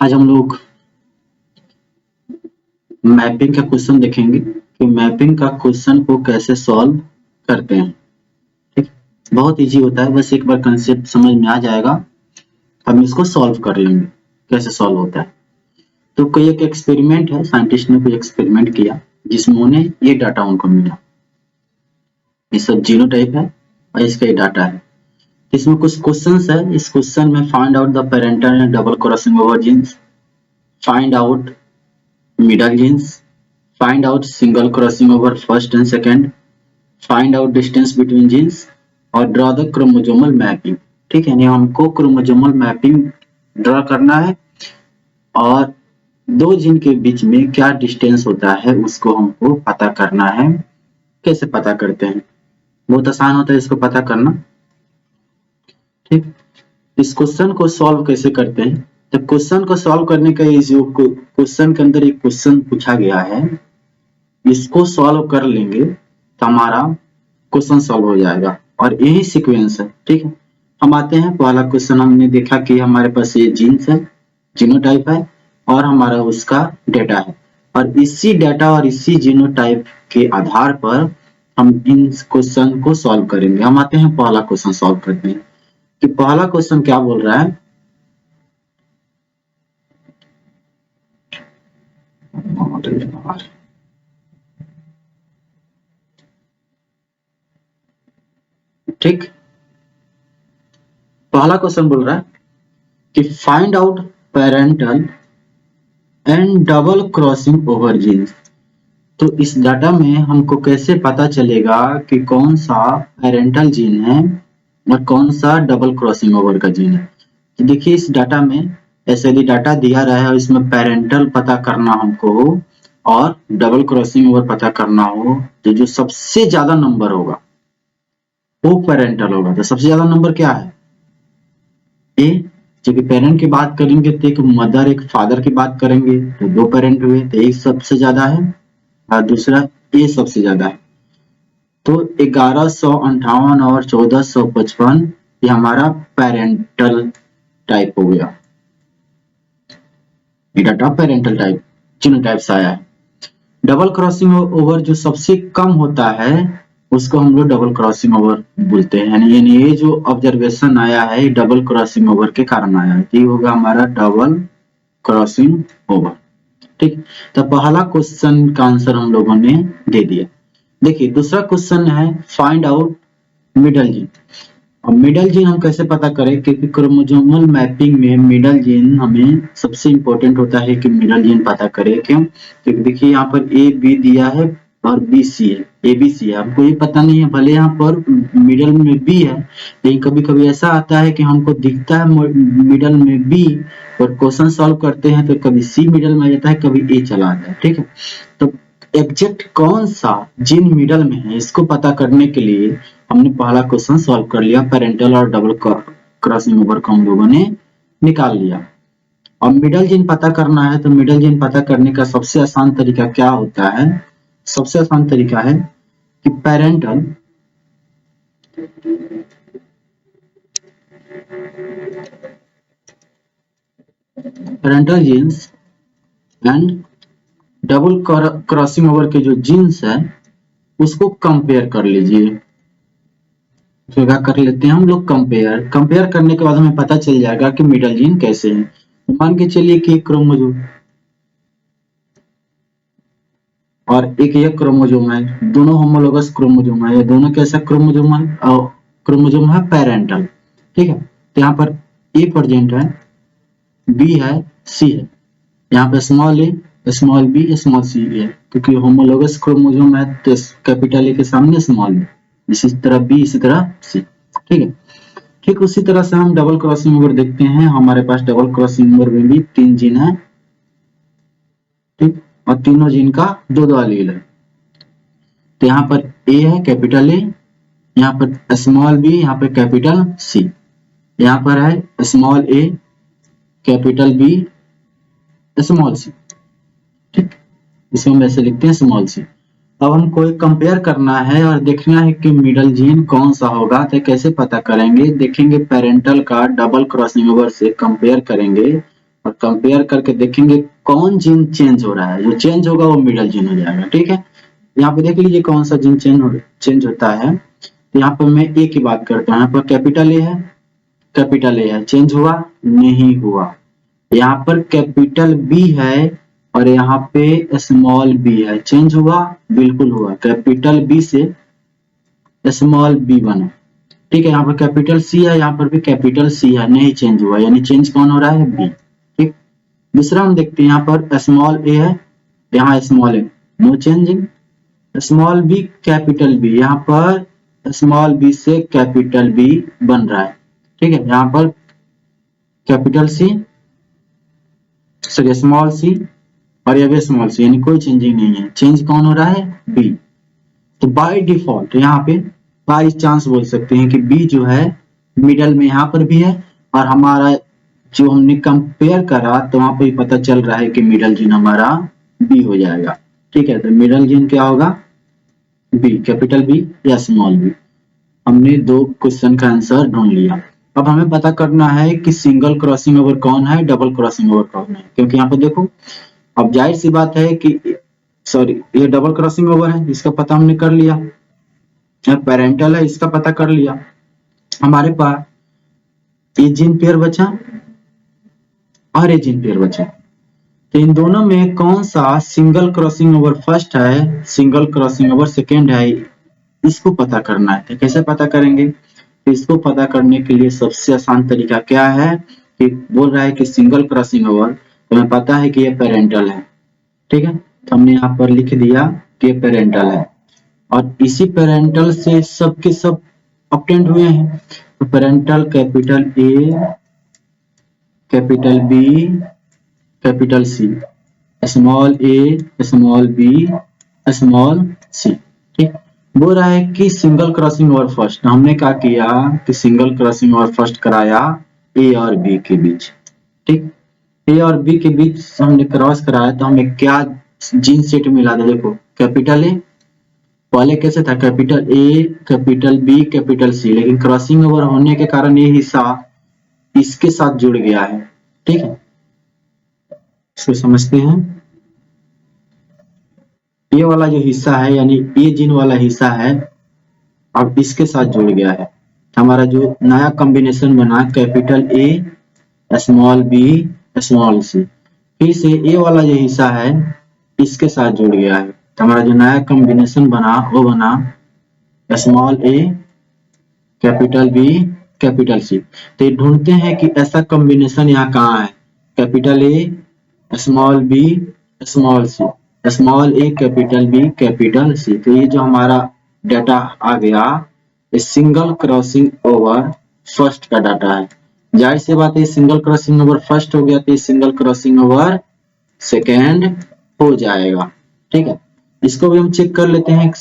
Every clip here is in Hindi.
आज हम लोग मैपिंग का क्वेश्चन देखेंगे कि मैपिंग का क्वेश्चन को कैसे सॉल्व करते हैं। ठीक, बहुत इजी होता है, बस एक बार कंसेप्ट समझ में आ जाएगा हम इसको सॉल्व कर लेंगे कैसे सॉल्व होता है। तो कोई एक एक्सपेरिमेंट है, साइंटिस्ट ने कोई एक्सपेरिमेंट किया जिसमें उन्हें ये डाटा उनको मिला। ये सब जीनोटाइप है और इसका ये डाटा है। इसमें कुछ क्वेश्चंस है। इस क्वेश्चन में find out the parental and double crossing over genes, find out middle genes, find out single crossing over first and second, find out distance between genes और draw the chromosomal mapping। ठीक है, हमको क्रोमोजोमल मैपिंग ड्रा करना है और दो जीन के बीच में क्या डिस्टेंस होता है उसको हमको पता करना है। कैसे पता करते हैं? बहुत आसान होता है इसको पता करना। ठीक, इस क्वेश्चन को सॉल्व कैसे करते हैं? तो क्वेश्चन को सॉल्व करने का जो क्वेश्चन के अंदर एक क्वेश्चन पूछा गया है, इसको सॉल्व कर लेंगे तो हमारा क्वेश्चन सॉल्व हो जाएगा और यही सीक्वेंस है। ठीक है, हम आते हैं। पहला क्वेश्चन हमने देखा कि हमारे पास ये जीन्स है, जीनोटाइप है और हमारा उसका डेटा है और इसी डेटा और इसी जीनोटाइप के आधार पर हम इन क्वेश्चन को सॉल्व करेंगे। हम आते हैं पहला क्वेश्चन सॉल्व करते हैं कि पहला क्वेश्चन क्या बोल रहा है। ठीक, पहला क्वेश्चन बोल रहा है कि find out parental and double crossing over genes. तो इस डाटा में हमको कैसे पता चलेगा कि कौन सा पेरेंटल जीन है और कौन सा डबल क्रॉसिंग ओवर का जीन है। तो देखिए इस डाटा में ऐसे यदि डाटा दिया रहा है, इसमें पेरेंटल पता करना हमको हो और डबल क्रॉसिंग ओवर पता करना हो, तो जो सबसे ज्यादा नंबर होगा वो पेरेंटल होगा। तो सबसे ज्यादा नंबर क्या है? ए। क्योंकि पेरेंट की बात करेंगे तो एक मदर एक फादर की बात करेंगे तो दो पेरेंट हुए, तो एक सबसे ज्यादा है और दूसरा ए सबसे ज्यादा है। तो 1158 और 1455 ये हमारा पेरेंटल टाइप हो गया। ये डाटा पेरेंटल टाइप जीनोटाइप से आया है। डबल क्रॉसिंग ओवर जो सबसे कम होता है उसको हम लोग डबल क्रॉसिंग ओवर बोलते हैं। यानी ये जो ऑब्जर्वेशन आया है डबल क्रॉसिंग ओवर के कारण आया है, ये होगा हमारा डबल क्रॉसिंग ओवर। ठीक, तो पहला क्वेश्चन का आंसर हम लोगों ने दे दिया। देखिए दूसरा क्वेश्चन है फाइंड आउट मिडल जीन। अब मिडल जीन हम कैसे पता करें? क्योंकि क्रोमोसोमल मैपिंग में मिडल जीन हमें सबसे इंपॉर्टेंट होता है कि मिडल जीन पता करें। क्यों? क्योंकि देखिए यहाँ पर ए बी दिया है और बी सी है, ए बी सी है, हमको ये पता नहीं है। भले यहाँ पर मिडल में बी है, लेकिन कभी कभी ऐसा आता है कि हमको दिखता है मिडल में बी और क्वेश्चन सॉल्व करते हैं तो कभी सी मिडल में आ जाता है, कभी ए चला आता है। ठीक है, तो एग्जैक्ट कौन सा जीन मिडल में है इसको पता करने के लिए हमने पहला क्वेश्चन सॉल्व कर लिया। पेरेंटल और डबल क्रॉसिंग ओवर को हम लोगों ने निकाल लिया। और मिडल जीन पता करना है तो मिडल जीन पता करने का सबसे आसान तरीका क्या होता है? सबसे आसान तरीका है कि parental genes and double crossing over के जो जीन्स है उसको कंपेयर कर लीजिए। तो क्या कर लेते हैं हम लोग? कंपेयर करने के बाद हमें पता चल जाएगा कि मिडल जीन कैसे हैं। तो मान के चलिए कि एक क्रोमोसोम और एक ये क्रोमोसोम है, दोनों होमोलोगस क्रोमोसोम है, ये दोनों कैसा क्रोमोसोम है? क्रोमोसोम है पेरेंटल। ठीक है, तो यहाँ पर ए प्रेजेंट है, बी है, सी है, यहाँ पे small A, small B, small सी है, क्योंकि होमोलोगस क्रोमोसोम है तो कैपिटल ए के सामने स्मॉल बी, इसी तरह बी, इसी तरह सी। ठीक है, ठीक उसी तरह से हम डबल क्रॉसिंग ओवर देखते हैं। हमारे पास डबल क्रॉसिंग ओवर में भी 3 जीन है। ठीक, और तीनों जीन का 2 एलील है। तो यहाँ पर ए है कैपिटल ए, यहाँ पर स्मॉल बी, यहाँ पर कैपिटल सी, यहाँ पर है small A capital B small C. ठीक, इसको हम ऐसे लिखते हैं स्मॉल सी। अब हमको कंपेयर करना है और देखना है कि मिडल जीन कौन सा होगा। तो कैसे पता करेंगे? देखेंगे पेरेंटल का डबल क्रॉसिंग ओवर से कंपेयर करेंगे और कंपेयर करके देखेंगे कौन जीन चेंज हो रहा है। जो चेंज होगा वो मिडल जीन हो जाएगा। ठीक है, यहाँ पे देख लीजिए कौन सा जीन चेंज होता है। तो यहाँ पर मैं ए की बात करता हूँ। यहाँ पर कैपिटल ए है, कैपिटल ए है, चेंज हुआ नहीं हुआ। यहाँ पर कैपिटल बी है और यहाँ पे स्मॉल बी है, चेंज हुआ बिल्कुल हुआ। कैपिटल बी से स्मॉल बी बना। ठीक है, यहाँ पर कैपिटल सी है, यहाँ पर भी कैपिटल सी है, नहीं चेंज हुआ, यानी चेंज कौन हो रहा है, बी। ठीक, दूसरा हम देखते हैं, यहाँ पर स्मॉल ए है, यहाँ small A, no changing. Small B capital B, यहाँ पर स्मॉल बी से कैपिटल बी बन रहा है। ठीक है, यहाँ पर capital C sorry small C और ये भी स्मॉल सी, यानी कोई चेंजिंग नहीं है। चेंज कौन हो रहा है, बी। तो बाय डिफॉल्ट यहाँ पे बाई चांस बोल सकते हैं कि बी जो है मिडल में यहाँ पर भी है, और हमारा जो हमने कंपेयर करा तो वहां पे पता चल रहा है कि मिडल जीन हमारा बी हो जाएगा। ठीक है, तो मिडल जीन क्या होगा, बी, कैपिटल बी या स्मॉल बी। हमने दो क्वेश्चन का आंसर ढूंढ लिया। अब हमें पता करना है कि सिंगल क्रॉसिंग ओवर कौन है, डबल क्रॉसिंग ओवर कौन है। क्योंकि यहाँ पे देखो, अब जाहिर सी बात है कि सॉरी ये डबल क्रॉसिंग ओवर है, इसका पता हमने कर लिया। पेरेंटल है, इसका पता कर लिया। हमारे पास ये जीन पेयर बचा और ये जीन पेयर बचा। तो इन दोनों में कौन सा सिंगल क्रॉसिंग ओवर फर्स्ट है, सिंगल क्रॉसिंग ओवर सेकेंड है, इसको पता करना है। तो कैसे पता करेंगे, तो इसको पता करने के लिए सबसे आसान तरीका क्या है कि बोल रहा है कि सिंगल क्रॉसिंग ओवर, तो हमें पता है कि ये पेरेंटल है। ठीक है, तो हमने यहाँ पर लिख दिया कि ये पेरेंटल है, और इसी पेरेंटल से सब के सब ऑब्टेंड हुए हैं। तो parental capital A, capital B, capital C, small A, small B, small C. ठीक, बोल रहा है कि सिंगल क्रॉसिंग ओवर फर्स्ट। हमने क्या किया कि सिंगल क्रॉसिंग ओवर फर्स्ट कराया ए और बी के बीच। ठीक, ए और बी के बीच हमने क्रॉस कराया तो हमें क्या जीन सेट मिला था, देखो कैपिटल ए, पहले कैसे था capital A, capital B, capital C, लेकिन क्रॉसिंग ओवर होने के कारण ये हिस्सा इसके साथ जुड़ गया है। ठीक है, इसको समझते हैं। ये वाला जो हिस्सा है यानी ये जीन वाला हिस्सा है, अब इसके साथ जुड़ गया है। हमारा जो नया कॉम्बिनेशन बना capital A, small B, small C, फिर से ये वाला जो हिस्सा है इसके साथ जुड़ गया है। तो हमारा जो नया कॉम्बिनेशन बना वो बना small A, capital B, capital C. तो ये ढूंढते हैं कि ऐसा कॉम्बिनेशन यहाँ कहाँ है, capital A, small B, small C, small A, capital B, capital C. तो ये जो हमारा डाटा आ गया ये सिंगल क्रॉसिंग ओवर फर्स्ट का डाटा है। जाहिर सी बात है सिंगल क्रॉसिंग ओवर फर्स्ट हो गया तो ये सिंगल क्रॉसिंग ओवर सेकेंड हो जाएगा। ठीक है, इसको भी हम चेक कर लेते हैं।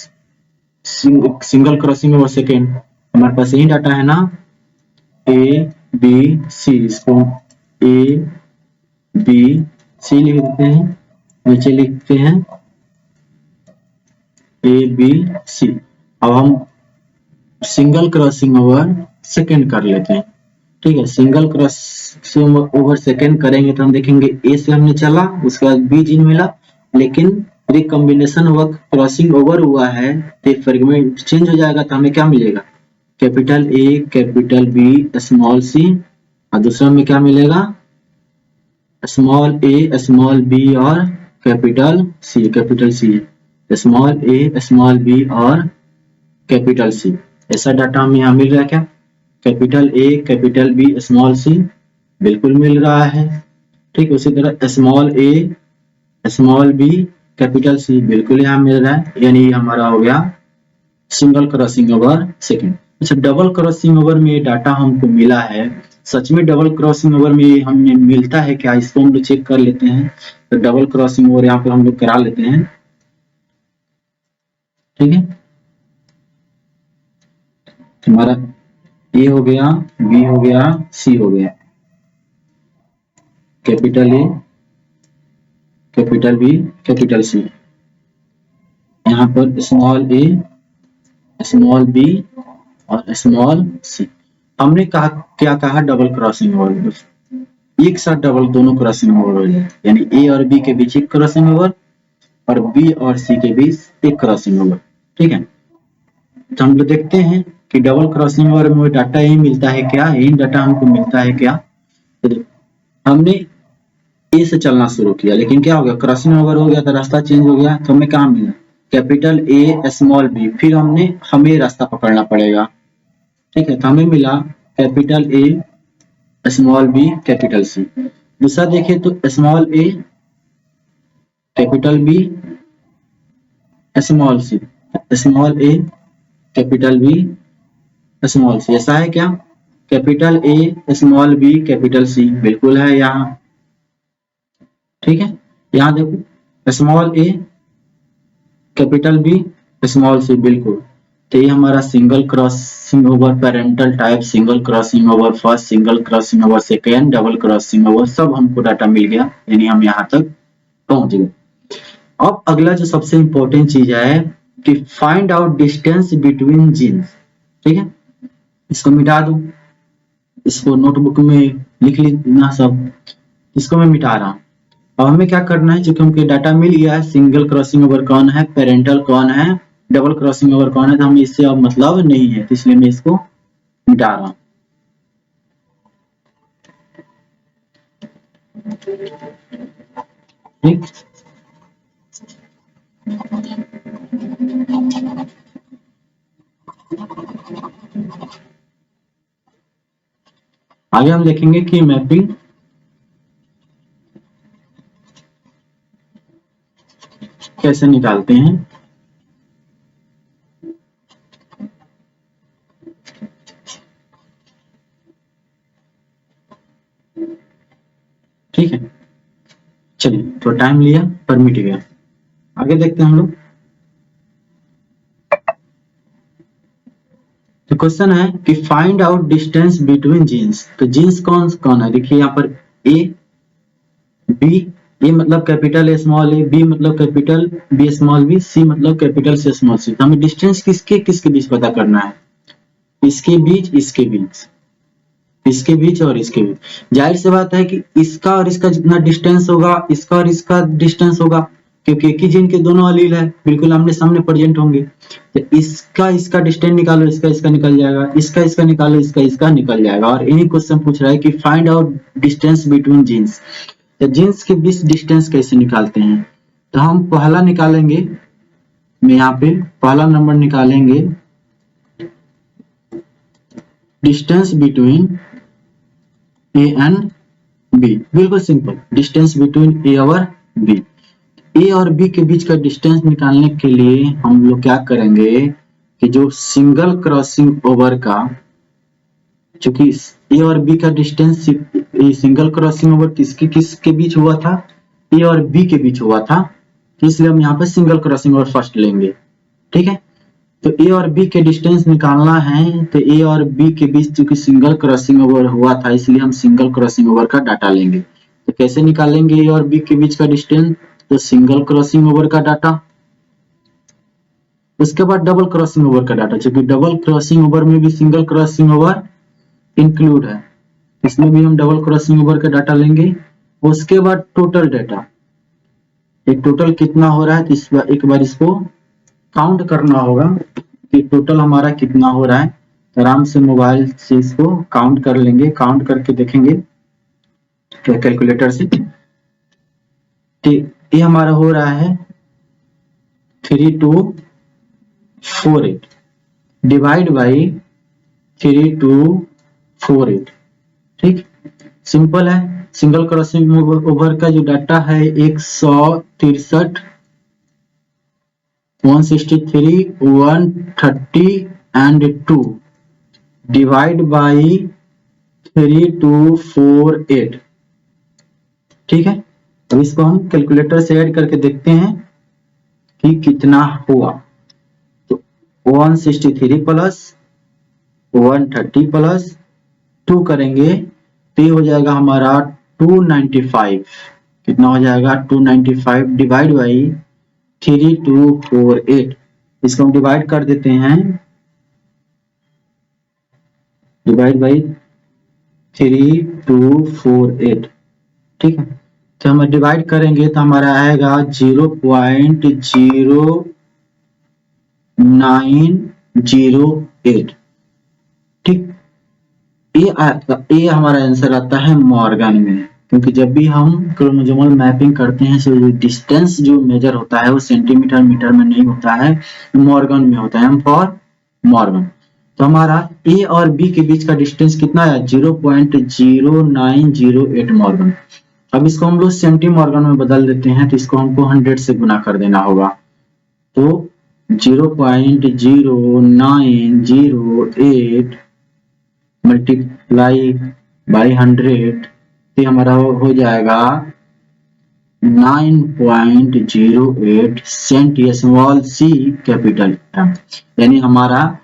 सिंगल क्रॉसिंग ओवर सेकेंड हमारे पास यही डाटा है ना, ए बी सी, इसको ए बी सी लिख देते हैं, नीचे लिखते हैं ए बी सी। अब हम सिंगल क्रॉसिंग ओवर सेकेंड कर लेते हैं। ठीक है, सिंगल क्रॉसिंग ओवर सेकेंड करेंगे तो हम देखेंगे ए से हमने चला, उसके बाद बी जीन मिला, लेकिन रिकॉम्बिनेशन हुआ, क्रॉसिंग ओवर हुआ है तो फ्रेगमेंट चेंज हो जाएगा। तो हमें क्या मिलेगा, capital A, capital B, small C, और दूसरा में क्या मिलेगा, स्मॉल ए, स्मॉल बी और capital C, capital C, small A, small B और कैपिटल सी। ऐसा डाटा हमें यहाँ मिल रहा है क्या, capital A, capital B, small C, बिल्कुल मिल रहा है। ठीक, उसी तरह small A, small B, capital C बिल्कुल यहाँ मिल रहा है, यानी हमारा हो गया सिंगल क्रॉसिंग ओवर सेकेंड। अच्छा, डबल क्रॉसिंग ओवर में डाटा हमको मिला है, सच में डबल क्रॉसिंग ओवर में हमें मिलता है क्या, इसको हम लोग चेक कर लेते हैं। तो डबल क्रॉसिंग ओवर यहाँ पे हम लोग करा लेते हैं। ठीक है, हमारा ए हो गया, बी हो गया, सी हो गया, capital A, capital B, capital C, यहाँ पर स्मॉल ए, स्मॉल बी और स्मॉल सी। हमने कहा क्या कहा, डबल क्रॉसिंग ओवर। एक साथ डबल दोनों क्रॉसिंग ओवर हो जाए, यानी ए और बी के बीच एक क्रॉसिंग ओवर और बी और सी के बीच एक क्रॉसिंग ओवर। ठीक है, तो हम लोग देखते हैं कि डबल क्रॉसिंग ओवर में डाटा यही मिलता है क्या, यही डाटा हमको मिलता है क्या। तो हमने ए से चलना शुरू किया, लेकिन क्या हो गया, क्रॉसिंग ओवर हो गया तो रास्ता चेंज हो गया, तो हमें कहाँ मिला, कैपिटल ए स्मॉल बी, फिर हमें रास्ता पकड़ना पड़ेगा। ठीक है, तो हमें मिला capital A small B capital C. दूसरा देखिए तो small A capital B small C, small A capital B small C, ऐसा है क्या, capital A small B capital C, बिल्कुल है यहाँ। ठीक है, यहाँ देखो small A capital B small C, बिल्कुल। तो ये हमारा single crossing over parental type, single crossing over first, single crossing over second, double crossing over, सब हमको डाटा मिल गया, यानी हम यहाँ तक पहुंच गए। अब अगला जो सबसे इंपॉर्टेंट चीज है कि find out distance between genes. ठीक है, इसको मिटा दो, इसको नोटबुक में लिख लेना सब, इसको मैं मिटा रहा हूँ। अब हमें क्या करना है, चूंकि हमको डाटा मिल गया है सिंगल क्रॉसिंग ओवर कौन है, पेरेंटल कौन है, डबल क्रॉसिंग ओवर कौन है, तो हमें इससे अब मतलब नहीं है, तो इसलिए मैं इसको मिटा रहा हूँ। ठीक, आगे हम देखेंगे कि मैपिंग कैसे निकालते हैं। ठीक है, चलिए तो टाइम लिया पर मिट गया, आगे देखते हैं हम लोग। तो क्वेश्चन है कि find out distance between genes. तो जीन्स कौन कौन है, देखिए यहाँ पर ए बी, ए मतलब capital A small A, B मतलब capital B small B, C मतलब कैपिटल सी स्मॉल सी। तो हमें डिस्टेंस किसके किसके बीच पता करना है, इसके बीच, इसके बीच, इसके बीच और इसके बीच। जाहिर सी बात है कि इसका और इसका जितना डिस्टेंस होगा, इसका और इसका डिस्टेंस होगा, क्योंकि एक ही जीन के दोनों अलील है, बिल्कुल आमने सामने प्रेजेंट होंगे। तो इसका डिस्टेंस निकालो, इसका निकल जाएगा, इसका निकालो, इसका निकल जाएगा। और यही क्वेश्चन पूछ रहा है कि find out distance between genes. तो जीन्स के बीच डिस्टेंस कैसे निकालते हैं, तो हम पहला निकालेंगे, मैं यहाँ पे पहला नंबर निकालेंगे, distance between A and B, बिल्कुल सिंपल, डिस्टेंस बिटवीन ए और बी। ए और बी के बीच का डिस्टेंस निकालने के लिए हम लोग क्या करेंगे कि जो सिंगल क्रॉसिंग ओवर का, चूंकि ए और बी का डिस्टेंस सिंगल क्रॉसिंग ओवर किसके बीच हुआ था, ए और बी के बीच हुआ था, इसलिए हम यहाँ पे सिंगल क्रॉसिंग ओवर फर्स्ट लेंगे। ठीक है, तो ए और बी के डिस्टेंस निकालना है, तो ए और बी के बीच चूंकि सिंगल क्रॉसिंग ओवर हुआ था, इसलिए हम सिंगल क्रॉसिंग ओवर का डाटा लेंगे। तो कैसे निकालेंगे ए और बी के बीच का डिस्टेंस, तो सिंगल क्रॉसिंग ओवर का डाटा, उसके बाद डबल क्रॉसिंग ओवर का डाटा, क्योंकि डबल क्रॉसिंग ओवर में भी सिंगल क्रॉसिंग ओवर इंक्लूड है, इसमें भी हम डबल क्रॉसिंग ओवर का डाटा लेंगे। उसके बाद टोटल डाटा, एक टोटल कितना हो रहा है, तो एक बार इसको काउंट करना होगा कि टोटल हमारा कितना हो रहा है। तो आराम से मोबाइल से इसको काउंट कर लेंगे, काउंट करके देखेंगे कैलकुलेटर से। ये हमारा हो रहा है 3248 डिवाइड बाई 3248। ठीक, सिंपल है। सिंगल क्रॉसिंग ओवर का जो डाटा है 163, 163, 130 एंड 2 डिवाइड बाई 3248। ठीक है, अब इसको हम कैलकुलेटर से ऐड करके देखते हैं कि कितना हुआ। तो 163 प्लस 130 प्लस 2 करेंगे तो ये हो जाएगा हमारा 295। कितना हो जाएगा, 295 डिवाइड बाई 3248। इसको हम डिवाइड कर देते हैं, डिवाइड बाई 3248। ठीक है, तो हम डिवाइड करेंगे तो हमारा आएगा 0.0908। ठीक, ये हमारा आंसर आता है मॉर्गन में, क्योंकि जब भी हम क्रोमोसोमल मैपिंग करते हैं तो डिस्टेंस जो मेजर होता है वो सेंटीमीटर मीटर में नहीं होता है, मॉर्गन में होता है। M for Morgan. तो हमारा ए और बी के बीच का डिस्टेंस कितना है? 0.0908 मॉर्गन। अब इसको हम लोग सेंटी मॉर्गन में बदल देते हैं, तो इसको हमको 100 से गुना कर देना होगा। तो 0.0908 मल्टीप्लाई बाई 100, तो हमारा हो जाएगा 9.08 senti small C capital M. यानी हमारा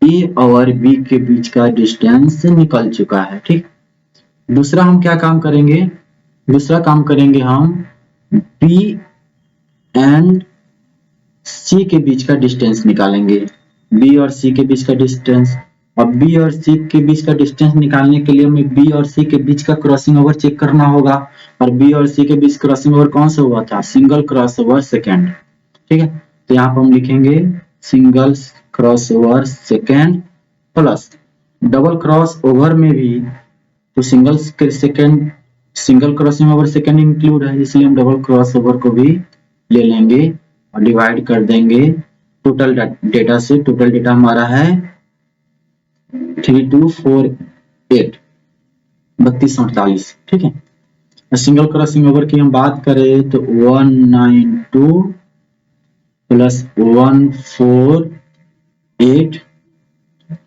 ए और बी के बीच का डिस्टेंस निकल चुका है। ठीक, दूसरा हम क्या काम करेंगे? दूसरा काम करेंगे हम बी एंड सी के बीच का डिस्टेंस निकालेंगे। बी और सी के बीच का डिस्टेंस। अब बी और सी के बीच का डिस्टेंस निकालने के लिए हमें बी और सी के बीच का क्रॉसिंग ओवर चेक करना होगा। और बी और सी के बीच क्रॉसिंग ओवर कौन सा हुआ था? Single cross over second. ठीक है, तो यहाँ पर हम लिखेंगे single cross over second plus double cross over में भी तो single crossing over second include है, इसलिए हम डबल क्रॉस ओवर को भी ले लेंगे और डिवाइड कर देंगे टोटल डेटा से। टोटल डेटा हमारा है 3248 3248। ठीक है, सिंगल क्रॉसिंग ओवर की हम बात करें तो 192 plus 148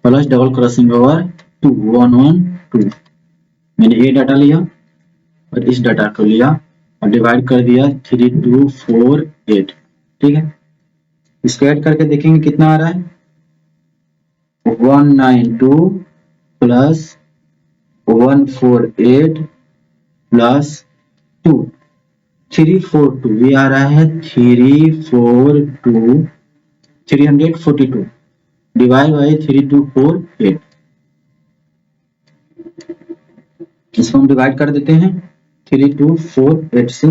plus double crossing over 112। मैंने ये डाटा लिया और इस डाटा को लिया और डिवाइड कर दिया 3248। ठीक है, इसको ऐड करके देखेंगे कितना आ रहा है? 192 प्लस 148 प्लस 2 342, ये आ रहा है 342 डिवाइड बाई 3248। इसको हम डिवाइड कर देते हैं 3248 से,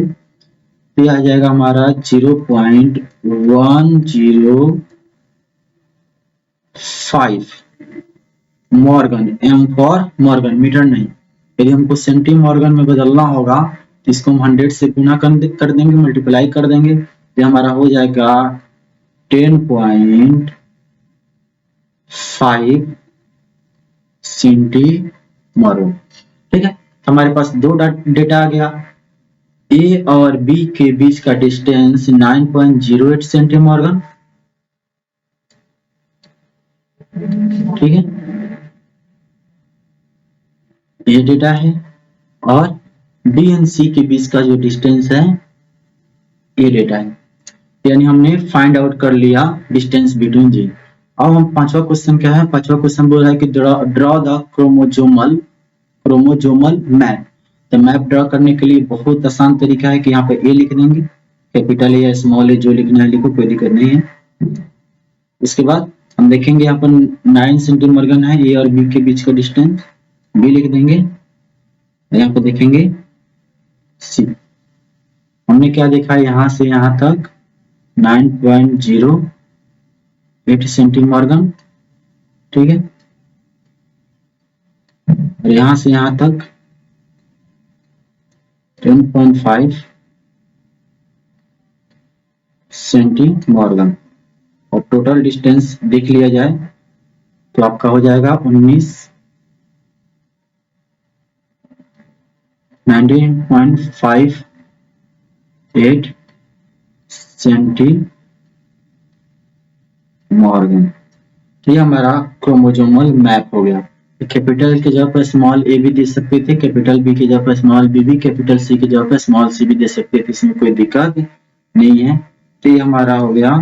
ये आ जाएगा हमारा 0.105 Morgan. M for Morgan, metre नहीं। यदि हमको सेंटी मॉर्गन में बदलना होगा तो इसको हम 100 से गुना कर देंगे, मल्टीप्लाई कर देंगे, तो हमारा हो जाएगा 10.5 सेंटी मॉर्गन। ठीक है, हमारे पास दो डेटा आ गया। ए और बी के बीच का डिस्टेंस 9.08 सेंटी मॉर्गन। ठीक है, ये डेटा है। और बी एंड सी के बीच का जो डिस्टेंस है ये डेटा है। यानी हमने फाइंड आउट कर लिया डिस्टेंस बिटवीन जी। अब हम पांचवा क्वेश्चन क्या है? पांचवा क्वेश्चन बोल रहा है कि ड्रॉ द क्रोमोसोमल मैप। तो मैप ड्रॉ करने के लिए बहुत आसान तरीका है कि यहाँ पे ए लिख देंगे, कैपिटल ए या स्मॉल ए जो लिखना है लिखो, कोई दिक्कत नहीं है। उसके बाद हम देखेंगे यहाँ पर 9 सेंटी मॉर्गन है ए और बी के बीच का डिस्टेंस, बी लिख देंगे। यहाँ पे देखेंगे सी, हमने क्या देखा यहाँ से यहाँ तक 9.08 सेंटी मॉर्गन। ठीक है, और यहाँ से यहाँ तक 10.5 सेंटी मॉर्गन। और टोटल डिस्टेंस देख लिया जाए तो आपका हो जाएगा 19.58 सेंटी मॉर्गन। तो ये हमारा क्रोमोसोमल मैप हो गया। कैपिटल के जगह पर स्मॉल ए भी दे सकते थे, कैपिटल बी की जगह पर स्मॉल बी भी, कैपिटल सी की जगह पर स्मॉल सी भी दे सकते थे, इसमें कोई दिक्कत नहीं है। तो ये हमारा हो गया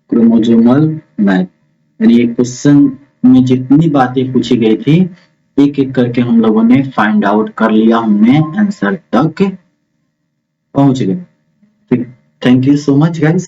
क्रोमोसोमल मैप। यानी एक क्वेश्चन में जितनी बातें पूछी गई थी एक एक करके हम लोगों ने फाइंड आउट कर लिया, हमने आंसर तक पहुंच गए। ठीक, thank you so much guys.